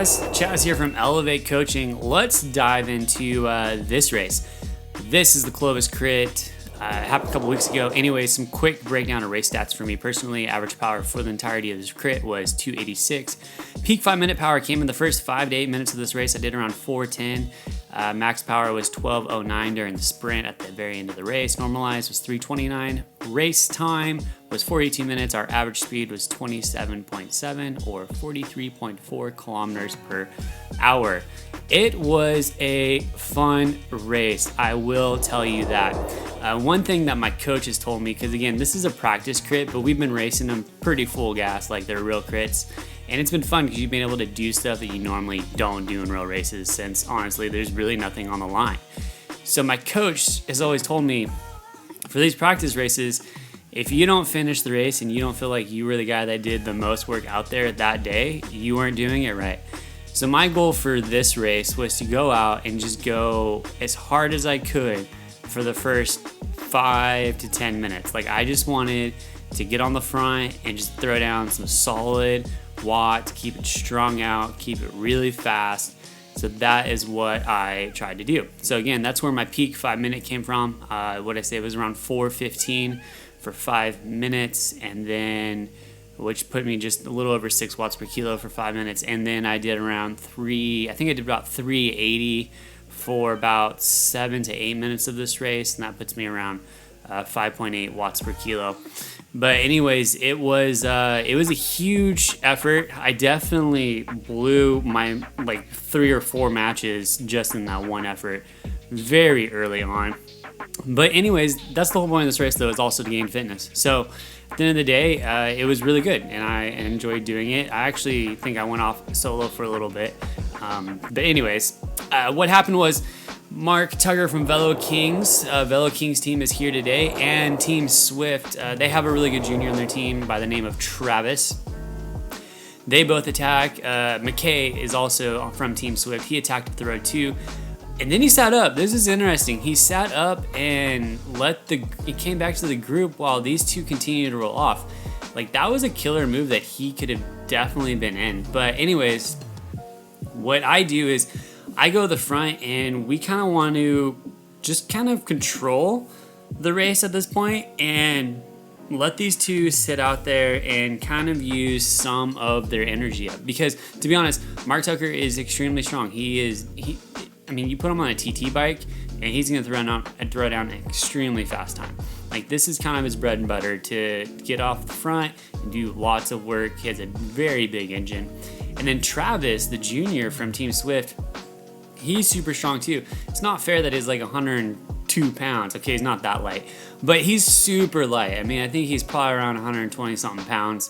guys, Chaz here from Elevate Coaching. Let's dive into this race. This is the Clovis crit. Happened a couple weeks ago. Anyway, some quick breakdown of race stats for me personally. Average power for the entirety of this crit was 286. Peak 5-minute power came in the first 5 to 8 minutes of this race. I did around 410. Max power was 1209 during the sprint at the very end of the race. Normalized was 329. Race time was 42 minutes. Our average speed was 27.7 or 43.4 kilometers per hour. It was a fun race, I will tell you that. One thing that my coach has told me, because again, this is a practice crit, but we've been racing them pretty full gas like they're real crits. And it's been fun because you've been able to do stuff that you normally don't do in real races, since honestly, there's really nothing on the line. So my coach has always told me, for these practice races, if you don't finish the race and you don't feel like you were the guy that did the most work out there that day, you weren't doing it right. So my goal for this race was to go out and just go as hard as I could for the first 5 to 10 minutes. Like, I just wanted to get on the front and just throw down some solid watts, keep it strung out, keep it really fast. So that is what I tried to do. So again, that's where my peak 5-minute came from. What I say was around 4:15 for 5 minutes, and then which put me just a little over 6 watts per kilo for 5 minutes. And then I did around I did about 380 for about 7 to 8 minutes of this race, and that puts me around 5.8 watts per kilo. But anyways, it was a huge effort. I definitely blew my 3 or 4 matches just in that one effort very early on. But anyways, that's the whole point of this race, though, is also to gain fitness. So at the end of the day, it was really good, and I enjoyed doing it. I actually think I went off solo for a little bit. But anyways, what happened was Mark Tugger from Velo Kings. Velo Kings team is here today, and Team Swift. They have a really good junior on their team by the name of Travis. They both attack. McKay is also from Team Swift. He attacked up the road too. And then he sat up. This is interesting. He sat up and he came back to the group while these two continued to roll off. Like, that was a killer move that he could have definitely been in. But anyways, what I do is I go to the front, and we kind of want to just kind of control the race at this point and let these two sit out there and kind of use some of their energy up. Because to be honest, Mark Tucker is extremely strong. You put him on a TT bike, and he's going to throw down an extremely fast time. Like, this is kind of his bread and butter, to get off the front and do lots of work. He has a very big engine. And then Travis, the junior from Team Swift, he's super strong too. It's not fair that he's like 102 pounds. Okay, he's not that light, but he's super light. I mean, I think he's probably around 120 something pounds.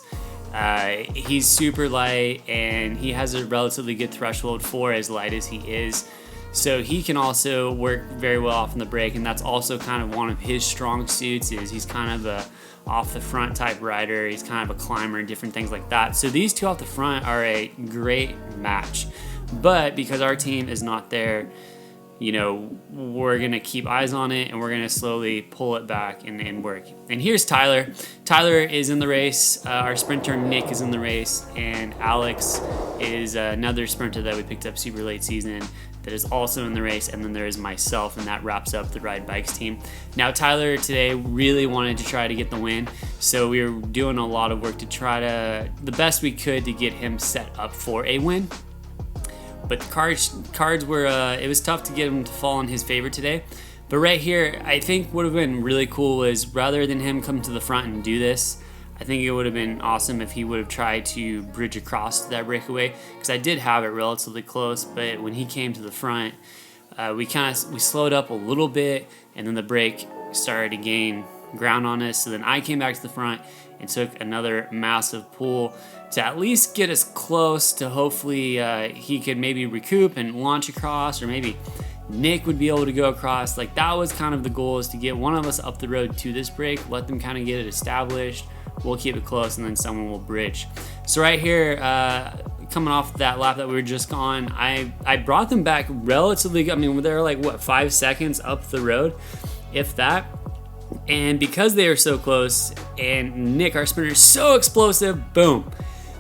He's super light, and he has a relatively good threshold for as light as he is. So he can also work very well off on the brake, and that's also kind of one of his strong suits. Is he's kind of a off the front type rider. He's kind of a climber and different things like that. So these two off the front are a great match. But because our team is not there, we're going to keep eyes on it, and we're going to slowly pull it back and work. And here's Tyler. Tyler is in the race. Our sprinter Nick is in the race, and Alex is another sprinter that we picked up super late season that is also in the race. And then there is myself, and that wraps up the Ride Bikes team. Now, Tyler today really wanted to try to get the win, so we were doing a lot of work to try the best we could to get him set up for a win. But the cards were, it was tough to get him to fall in his favor today. But right here, I think what would have been really cool was, rather than him come to the front and do this, I think it would have been awesome if he would have tried to bridge across to that breakaway, because I did have it relatively close. But when he came to the front, we slowed up a little bit, and then the brake started to gain ground on us. So then I came back to the front and took another massive pull to at least get us close to, hopefully he could maybe recoup and launch across, or maybe Nick would be able to go across. Like, that was kind of the goal, is to get one of us up the road to this break, let them kind of get it established. We'll keep it close, and then someone will bridge. So right here, coming off that lap that we were just on, I brought them back relatively. I mean, they're like 5 seconds up the road, if that. And because they are so close, and Nick, our sprinter, is so explosive, boom,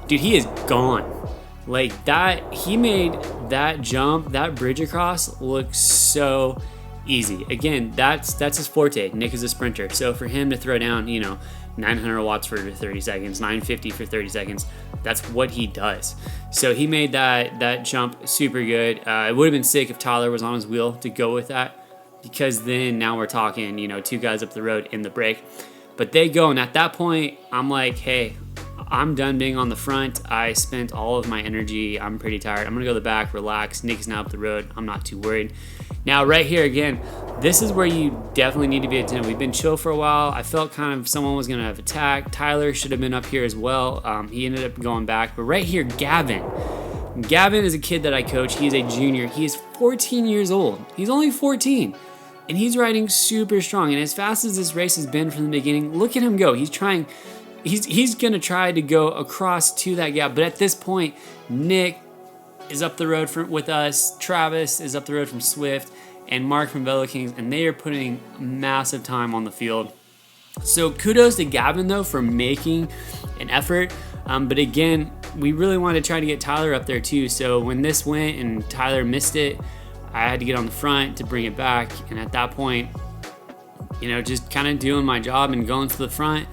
dude, he is gone. Like that, he made that jump, that bridge across look so easy. Again, that's his forte. Nick is a sprinter. So for him to throw down, 900 watts for 30 seconds, 950 for 30 seconds, that's what he does. So he made that jump super good. It would have been sick if Tyler was on his wheel to go with that, because then now we're talking, two guys up the road in the break. But they go, and at that point, I'm like, hey, I'm done being on the front. I spent all of my energy. I'm pretty tired. I'm going to go to the back, relax. Nick's now up the road. I'm not too worried. Now, right here, again, this is where you definitely need to be attentive. We've been chill for a while. I felt kind of someone was going to have attacked. Tyler should have been up here as well. He ended up going back. But right here, Gavin. Gavin is a kid that I coach. He's a junior. He is 14 years old. He's only 14. And he's riding super strong. And as fast as this race has been from the beginning, look at him go. He's trying... He's going to try to go across to that gap. But at this point, Nick is up the road with us. Travis is up the road from Swift. And Mark from Velo Kings. And they are putting massive time on the field. So kudos to Gavin, though, for making an effort. But again, we really wanted to try to get Tyler up there, too. So when this went and Tyler missed it, I had to get on the front to bring it back. And at that point, just kind of doing my job and going to the front,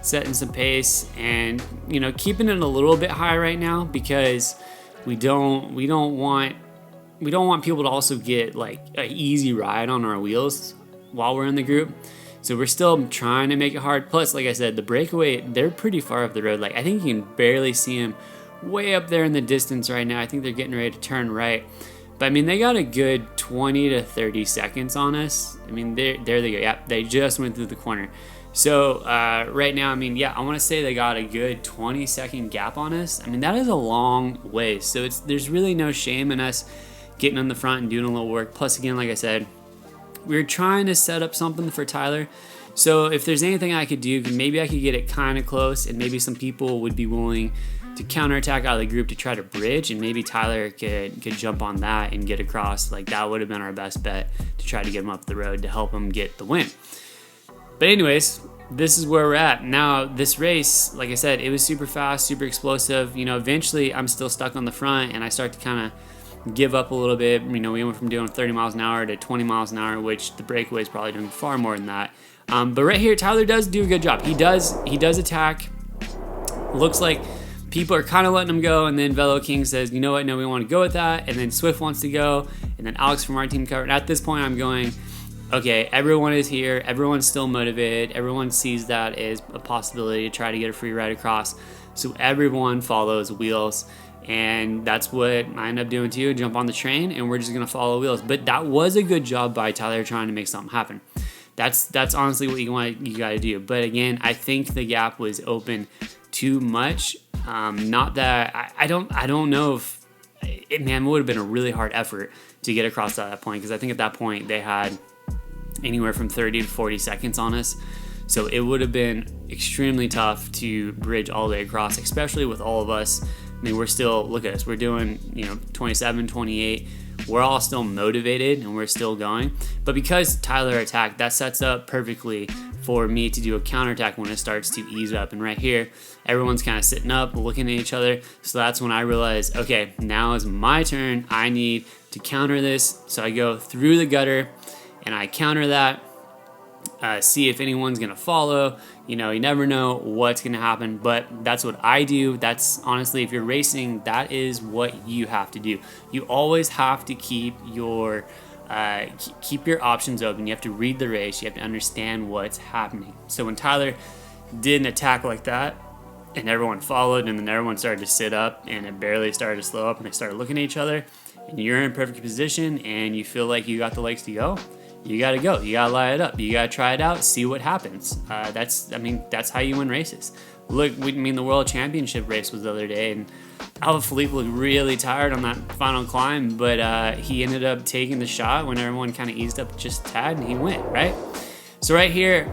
setting some pace, and keeping it a little bit high right now, because we don't want people to also get like an easy ride on our wheels while we're in the group. So we're still trying to make it hard. Plus, like I said, the Breakaway, they're pretty far up the road. Like I think you can barely see them way up there in the distance right now. I think they're getting ready to turn right. But I mean, they got a good 20 to 30 seconds on us. I mean, there they go. Yep, they just went through the corner. So right now, I mean, I want to say they got a good 20-second gap on us. I mean, that is a long way. So there's really no shame in us getting on the front and doing a little work. Plus, again, like I said, we're trying to set up something for Tyler. So if there's anything I could do, maybe I could get it kind of close, and maybe some people would be willing to counterattack out of the group to try to bridge, and maybe Tyler could jump on that and get across. Like that would have been our best bet to try to get him up the road to help him get the win. But anyways, this is where we're at. Now, this race, like I said, it was super fast, super explosive. Eventually I'm still stuck on the front and I start to kind of give up a little bit. We went from doing 30 miles an hour to 20 miles an hour, which the Breakaway is probably doing far more than that. But right here, Tyler does do a good job. He does attack. Looks like people are kind of letting him go, and then Velo King says, you know what, no, we want to go with that. And then Swift wants to go, and then Alex from our team covered. At this point, I'm going, okay, everyone is here. Everyone's still motivated. Everyone sees that as a possibility to try to get a free ride across. So everyone follows Wheels. And that's what I end up doing too. Jump on the train, and we're just going to follow Wheels. But that was a good job by Tyler trying to make something happen. That's honestly what you got to do. But again, I think the gap was open too much. Not that I don't know if it would have been a really hard effort to get across at that point, because I think at that point they had anywhere from 30 to 40 seconds on us. So it would have been extremely tough to bridge all the way across, especially with all of us. I mean, we're still, look at us, we're doing, 27, 28. We're all still motivated and we're still going. But because Tyler attacked, that sets up perfectly for me to do a counterattack when it starts to ease up. And right here, everyone's kind of sitting up, looking at each other. So that's when I realized, okay, now is my turn. I need to counter this. So I go through the gutter and I counter that. See if anyone's gonna follow. You never know what's gonna happen, but that's what I do. That's honestly, if you're racing, that is what you have to do. You always have to keep your options open. You have to read the race. You have to understand what's happening. So when Tyler did an attack like that, and everyone followed, and then everyone started to sit up, and it barely started to slow up, and they started looking at each other, and you're in perfect position, and you feel like you got the legs to go. You gotta go. You gotta lie it up. You gotta try it out. See what happens. That's how you win races. Look, the World Championship race was the other day, and Alaphilippe looked really tired on that final climb, but he ended up taking the shot when everyone kind of eased up just a tad, and he went, right? So right here,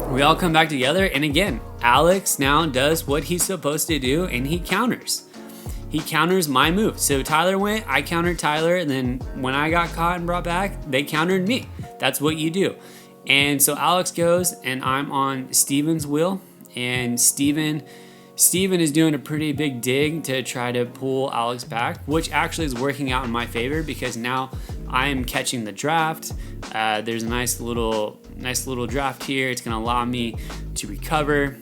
we all come back together, and again, Alex now does what he's supposed to do, and he counters. He counters my move. So Tyler went, I countered Tyler, and then when I got caught and brought back, they countered me. That's what you do. And so Alex goes, and I'm on Steven's wheel, and Steven Steven is doing a pretty big dig to try to pull Alex back, which actually is working out in my favor because now I am catching the draft. There's a nice little draft here. It's going to allow me to recover,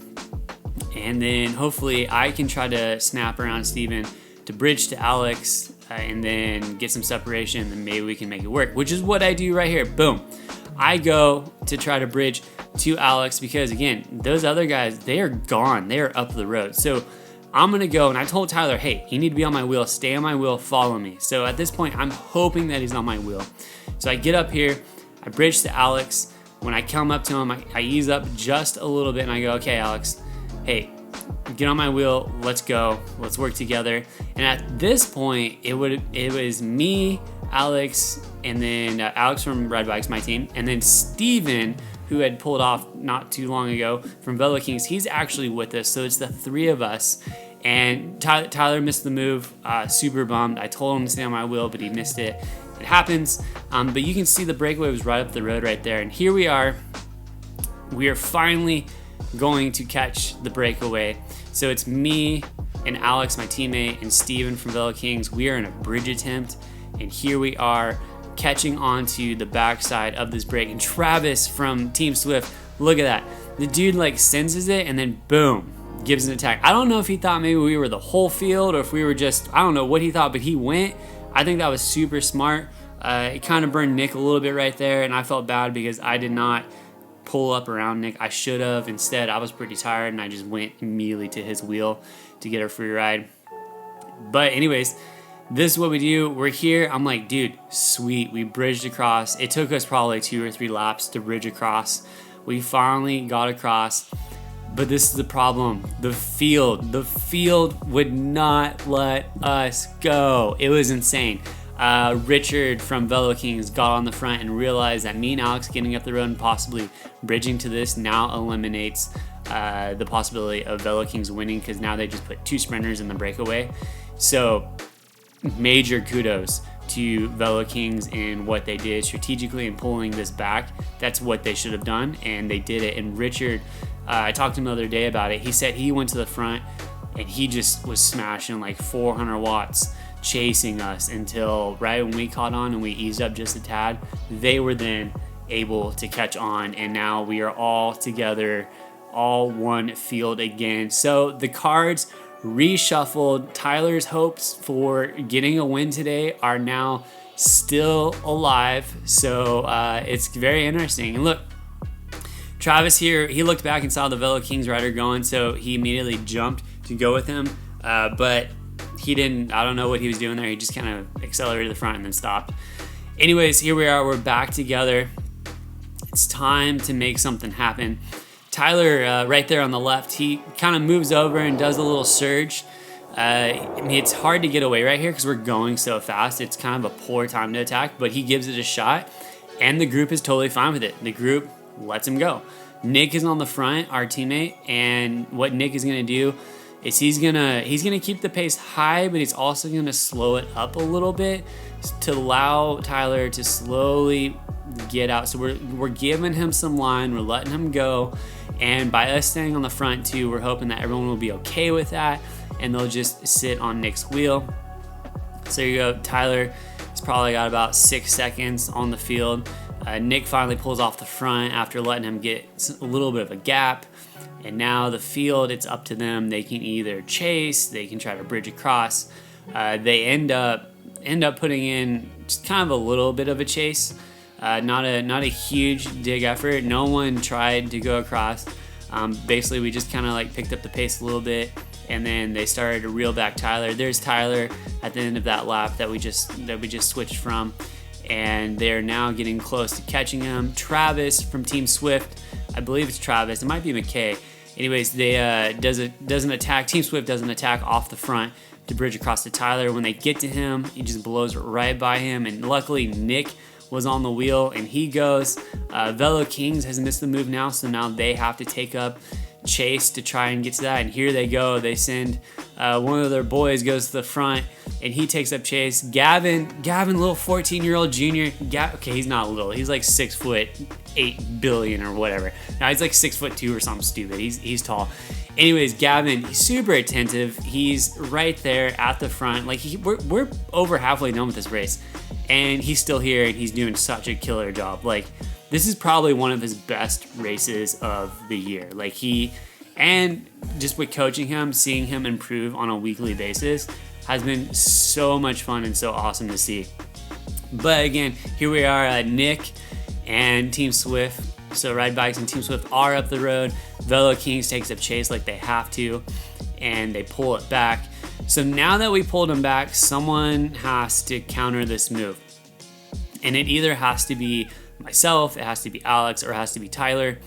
and then hopefully I can try to snap around Steven to bridge to Alex, and then get some separation, and maybe we can make it work, which is what I do right here. Boom. I go to try to bridge to Alex because, again, those other guys, they are gone. They are up the road. So I'm going to go, and I told Tyler, hey, you need to be on my wheel. Stay on my wheel. Follow me. So at this point, I'm hoping that he's on my wheel. So I get up here. I bridge to Alex. When I come up to him, I ease up just a little bit, and I go, okay, Alex, hey, get on my wheel. Let's go. Let's work together. And at this point, it was me, Alex, and then Alex from Red Bikes, my team, and then Steven, who had pulled off not too long ago from Velo Kings. He's actually with us, so it's the three of us. And Tyler missed the move, super bummed. I told him to stay on my wheel, but he missed it. It happens, but you can see the breakaway was right up the road right there. And here we are. We are finally going to catch the breakaway. So it's me and Alex, my teammate, and Steven from Velo Kings. We are in a bridge attempt, and here we are catching onto the backside of this break. And Travis from Team Swift, look at that. The dude like senses it and then boom, gives an attack. I don't know if he thought maybe we were the whole field or if we were just, I don't know what he thought, but he went. I think that was super smart. It kind of burned Nick a little bit right there, and I felt bad because I did not pull up around Nick. I should have. Instead, I was pretty tired, and I just went immediately to his wheel to get a free ride. But anyways, this is what we do. We're here. I'm like, dude, sweet. We bridged across. It took us probably 2 or 3 laps to bridge across. We finally got across. But this is the problem. The field would not let us go. It was insane. Richard from Velo Kings got on the front and realized that me and Alex getting up the road and possibly bridging to this now eliminates the possibility of Velo Kings winning, because now they just put 2 sprinters in the breakaway. So major kudos to Velo Kings in what they did strategically in pulling this back. That's what they should have done, and they did it. And Richard, I talked to him the other day about it. He said he went to the front and he just was smashing like 400 watts chasing us until right when we caught on and we eased up just a tad. They were then able to catch on, and now we are all together, all one field again. So the cards reshuffled. Tyler's hopes for getting a win today are now still alive. So it's very interesting. And look, Travis here, he looked back and saw the Velo Kings rider going, so he immediately jumped to go with him. But he didn't, I don't know what he was doing there. He just kind of accelerated to the front and then stopped. Anyways, here we are. We're back together. It's time to make something happen. Tyler, right there on the left, he kind of moves over and does a little surge. I mean, it's hard to get away right here because we're going so fast. It's kind of a poor time to attack, but he gives it a shot, and the group is totally fine with it. The group lets him go. Nick is on the front, our teammate, and what Nick is going to do is he's gonna keep the pace high, but he's also gonna slow it up a little bit to allow Tyler to slowly get out. So we're giving him some line, we're letting him go, and by us staying on the front too, we're hoping that everyone will be okay with that, and they'll just sit on Nick's wheel. So there you go. Tyler has probably got about 6 seconds on the field. Nick finally pulls off the front after letting him get a little bit of a gap. And now the field, it's up to them. They can either chase, they can try to bridge across. They end up putting in just kind of a little bit of a chase, not a huge dig effort. No one tried to go across. Basically, we just kind of like picked up the pace a little bit, and then they started to reel back Tyler. There's Tyler at the end of that lap that we just switched from, and they're now getting close to catching him. Travis from Team Swift, I believe it's Travis. It might be McKay. Anyways, they doesn't attack. Team Swift doesn't attack off the front to bridge across to Tyler. When they get to him, he just blows right by him. And luckily, Nick was on the wheel, and he goes. Velo Kings has missed the move now, so now they have to take up chase to try and get to that. And here they go. They send one of their boys goes to the front, and he takes up chase. Gavin, little 14-year-old junior. Okay, he's not little. He's like 6 foot. 8 billion or whatever. Now he's like 6'2" or something stupid. He's tall. Anyways, Gavin, he's super attentive. He's right there at the front. Like we're over halfway done with this race, and he's still here, and he's doing such a killer job. Like this is probably one of his best races of the year. Like and just with coaching him, seeing him improve on a weekly basis has been so much fun and so awesome to see. But again, here we are, Nick and Team Swift. So Ride Bikes and Team Swift are up the road. Velo Kings takes up chase like they have to, and they pull it back. So now that we pulled them back, someone has to counter this move. And it either has to be myself, it has to be Alex, or it has to be Tyler.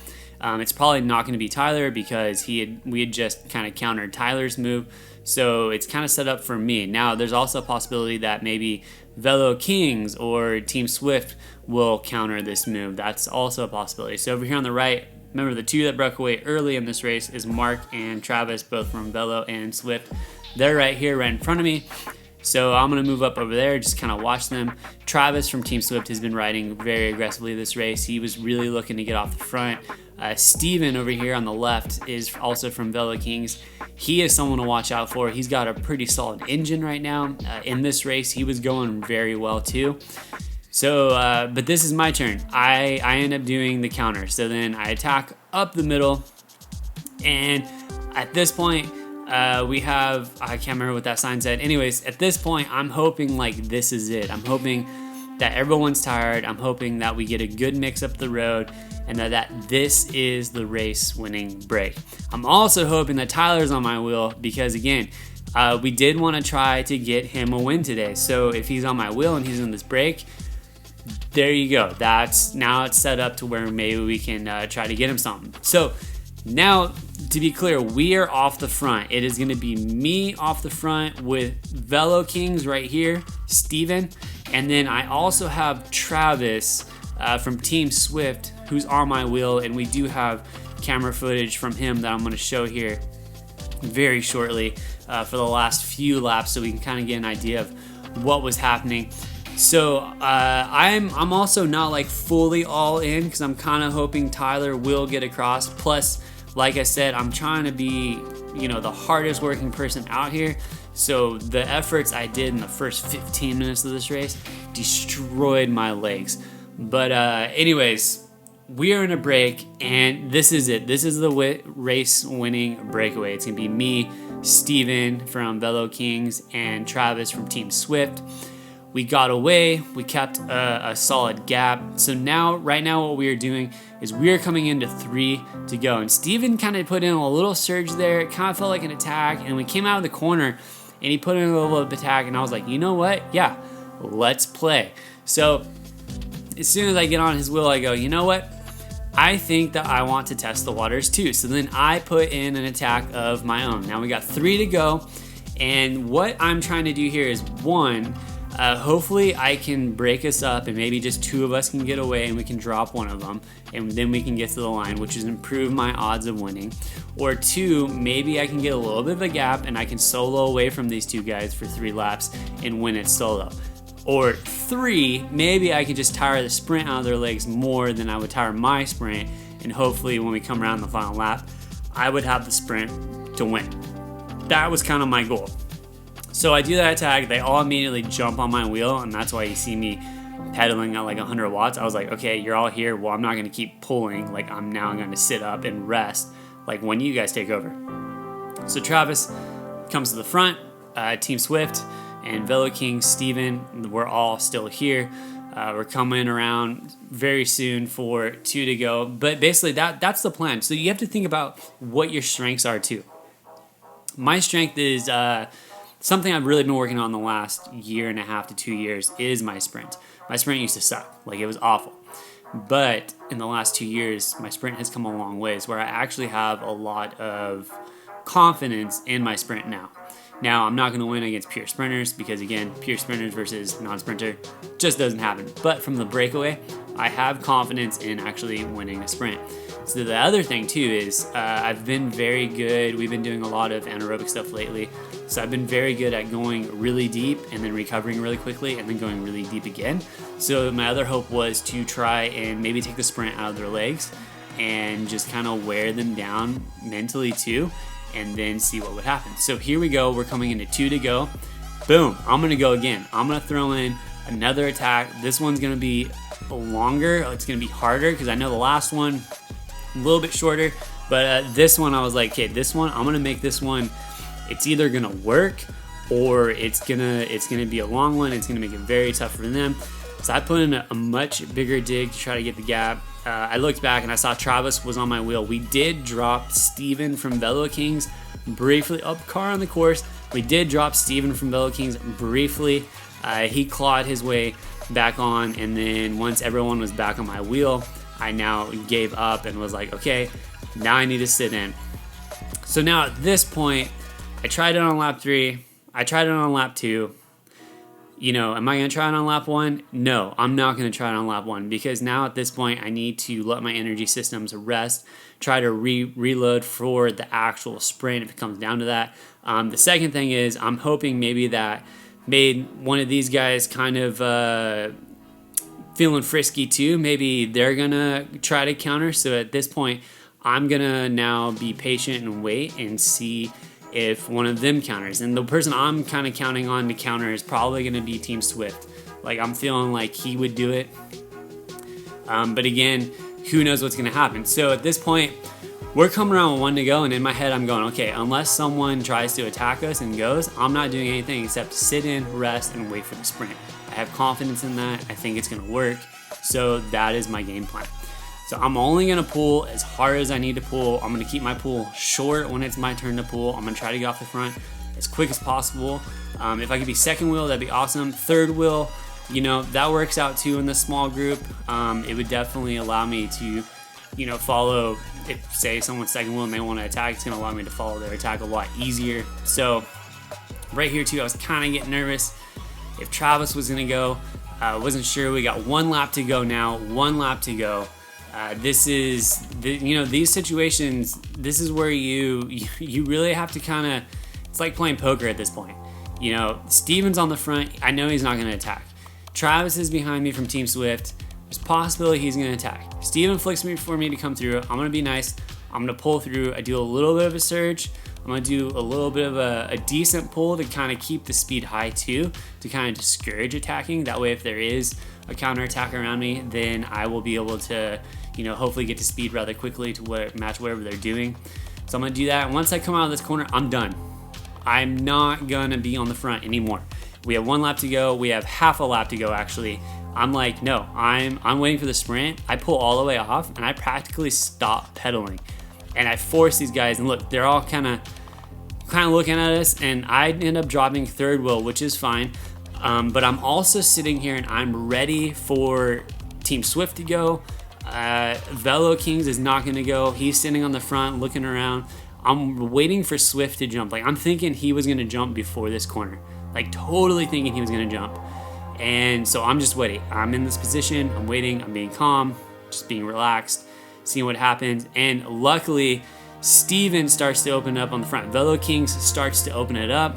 It's probably not going to be Tyler because we had just kind of countered Tyler's move. So it's kind of set up for me. Now, there's also a possibility that maybe Velo Kings or Team Swift will counter this move. That's also a possibility. So over here on the right, remember the two that broke away early in this race is Mark and Travis, both from Velo and Swift. They're right here, right in front of me. So I'm going to move up over there, just kind of watch them. Travis from Team Swift has been riding very aggressively this race. He was really looking to get off the front. Steven over here on the left is also from Velo Kings. He is someone to watch out for. He's got a pretty solid engine right now. In this race, he was going very well too. So, but this is my turn. I end up doing the counter. So then I attack up the middle. And at this point, we have, I can't remember what that sign said. Anyways, at this point, I'm hoping like this is it. I'm hoping that everyone's tired. I'm hoping that we get a good mix up the road and that this is the race winning break. I'm also hoping that Tyler's on my wheel because again, we did want to try to get him a win today. So if he's on my wheel and he's in this break, there you go. Now it's set up to where maybe we can try to get him something. So now, to be clear, we are off the front. It is going to be me off the front with Velo Kings right here, Steven. And then I also have Travis from Team Swift who's on my wheel. And we do have camera footage from him that I'm going to show here very shortly for the last few laps so we can kind of get an idea of what was happening. So I'm also not like fully all in because I'm kind of hoping Tyler will get across. Plus, like I said, I'm trying to be, the hardest working person out here. So the efforts I did in the first 15 minutes of this race destroyed my legs. But anyways, we are in a break and this is it. This is the race winning breakaway. It's going to be me, Steven from Velo Kings, and Travis from Team Swift. We got away, we kept a solid gap. So right now what we are doing is we are coming into 3 to go. And Steven kind of put in a little surge there. It kind of felt like an attack. And we came out of the corner and he put in a little bit of attack. And I was like, you know what? Yeah, let's play. So as soon as I get on his wheel, I go, you know what? I think that I want to test the waters too. So then I put in an attack of my own. Now we got 3 to go. And what I'm trying to do here is hopefully I can break us up and maybe just 2 of us can get away and we can drop one of them and then we can get to the line, which is improve my odds of winning. Or 2, maybe I can get a little bit of a gap and I can solo away from these 2 guys for 3 laps and win it solo. Or 3, maybe I can just tire the sprint out of their legs more than I would tire my sprint, and hopefully when we come around the final lap, I would have the sprint to win. That was kind of my goal. So I do that attack, they all immediately jump on my wheel, and that's why you see me pedaling at like 100 watts. I was like, okay, you're all here, well, I'm not gonna keep pulling, like I'm now gonna sit up and rest, like when you guys take over. So Travis comes to the front, Team Swift, and Velo King, Steven, we're all still here. We're coming around very soon for 2 to go, but basically that's the plan. So you have to think about what your strengths are too. My strength is, something I've really been working on the last 1.5 to 2 years is my sprint. My sprint used to suck, like it was awful. But in the last 2 years, my sprint has come a long ways where I actually have a lot of confidence in my sprint now. Now, I'm not going to win against pure sprinters because, again, pure sprinters versus non-sprinter just doesn't happen. But from the breakaway, I have confidence in actually winning a sprint. So the other thing, too, is I've been very good. We've been doing a lot of anaerobic stuff lately. So I've been very good at going really deep and then recovering really quickly and then going really deep again. So my other hope was to try and maybe take the sprint out of their legs and just kind of wear them down mentally too, and then see what would happen. So here we go. We're coming into 2 to go. Boom. I'm going to go again. I'm going to throw in another attack. This one's going to be longer. It's going to be harder because I know the last one a little bit shorter, but this one I was like, okay, this one, I'm going to make this one, it's either going to work or it's going to be a long one. It's going to make it very tough for them. So I put in a much bigger dig to try to get the gap. I looked back and I saw Travis was on my wheel. We did drop Steven from Velo Kings briefly. Up car on the course. We did drop Steven from Velo Kings briefly. He clawed his way back on, and then once everyone was back on my wheel, I now gave up and was like, okay, now I need to sit in. So now at this point, I tried it on lap 3. I tried it on lap 2. You know, am I going to try it on lap 1? No, I'm not going to try it on lap 1 because now at this point I need to let my energy systems rest, try to reload for the actual sprint if it comes down to that. The second thing is I'm hoping maybe that made one of these guys kind of feeling frisky too. Maybe they're going to try to counter. So at this point, I'm going to now be patient and wait and see if one of them counters. And the person I'm kind of counting on to counter is probably going to be Team Swift. Like, I'm feeling like he would do it. But again, who knows what's going to happen. So at this point, we're coming around with 1 to go, and in my head I'm going, okay, unless someone tries to attack us and goes, I'm not doing anything except sit in, rest, and wait for the sprint. I have confidence in that. I think it's going to work. So that is my game plan. So I'm only going to pull as hard as I need to pull. I'm going to keep my pull short when it's my turn to pull. I'm going to try to get off the front as quick as possible. If I could be second wheel, that'd be awesome. Third wheel, you know, that works out too in the small group. It would definitely allow me to, you know, follow, if say someone's second wheel and they want to attack, it's going to allow me to follow their attack a lot easier. So right here too, I was kind of getting nervous if Travis was going to go. Wasn't sure. We got 1 lap to go now, 1 lap to go. This is, you know, these situations, this is where you really have to kind of, it's like playing poker at this point. You know, Steven's on the front. I know he's not going to attack. Travis is behind me from Team Swift. There's a possibility he's going to attack. Steven flicks me for me to come through. I'm going to be nice. I'm going to pull through. I do a little bit of a surge. I'm going to do a little bit of a decent pull to kind of keep the speed high too, to kind of discourage attacking. That way, if there is a counter attack around me, then I will be able to, you know, hopefully get to speed rather quickly to match whatever they're doing. So I'm going to do that. And once I come out of this corner, I'm done. I'm not going to be on the front anymore. We have 1 lap to go. We have half a lap to go, actually. I'm like, no, I'm waiting for the sprint. I pull all the way off, and I practically stop pedaling. And I force these guys, and look, they're all kind of looking at us, and I end up dropping third wheel, which is fine. But I'm also sitting here, and I'm ready for Team Swift to go. Velo Kings is not going to go. He's sitting on the front looking around. I'm waiting for Swift to jump. Like, I'm thinking he was going to jump before this corner. Like, totally thinking he was going to jump. And so I'm just waiting. I'm in this position. I'm waiting. I'm being calm, just being relaxed, seeing what happens. And luckily, Steven starts to open up on the front. Velo Kings starts to open it up.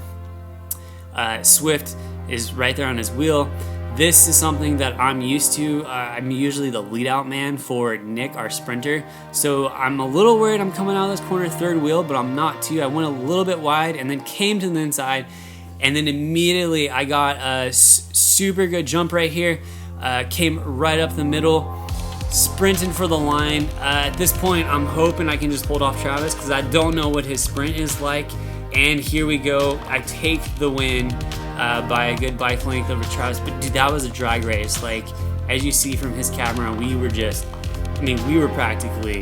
Swift is right there on his wheel. This is something that I'm used to. I'm usually the lead out man for Nick, our sprinter. So I'm a little worried I'm coming out of this corner third wheel, but I'm not too. I went a little bit wide and then came to the inside. And then immediately I got a super good jump right here. Came right up the middle, sprinting for the line. At this point, I'm hoping I can just hold off Travis because I don't know what his sprint is like. And here we go. I take the win by a good bike length over Travis. But dude, that was a drag race. Like, as you see from his camera, we were practically,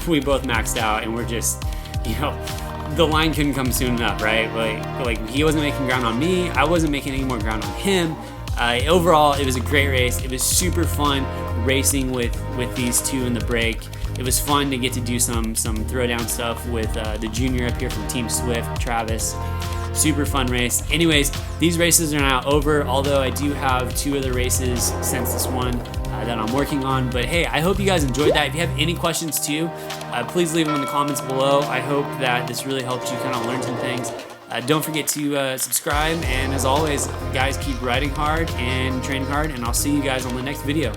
we both maxed out, and we're just, you know, the line couldn't come soon enough, right? Like he wasn't making ground on me. I wasn't making any more ground on him. Overall, it was a great race. It was super fun racing with these two in the break. It was fun to get to do some throwdown stuff with the junior up here from Team Swift, Travis. Super fun race. Anyways, these races are now over, although I do have 2 other races since this one. that I'm working on. But hey, I hope you guys enjoyed that. If you have any questions too, please leave them in the comments below. I hope that this really helped you kind of learn some things. Don't forget to subscribe, and as always, guys, keep riding hard and training hard, and I'll see you guys on the next video.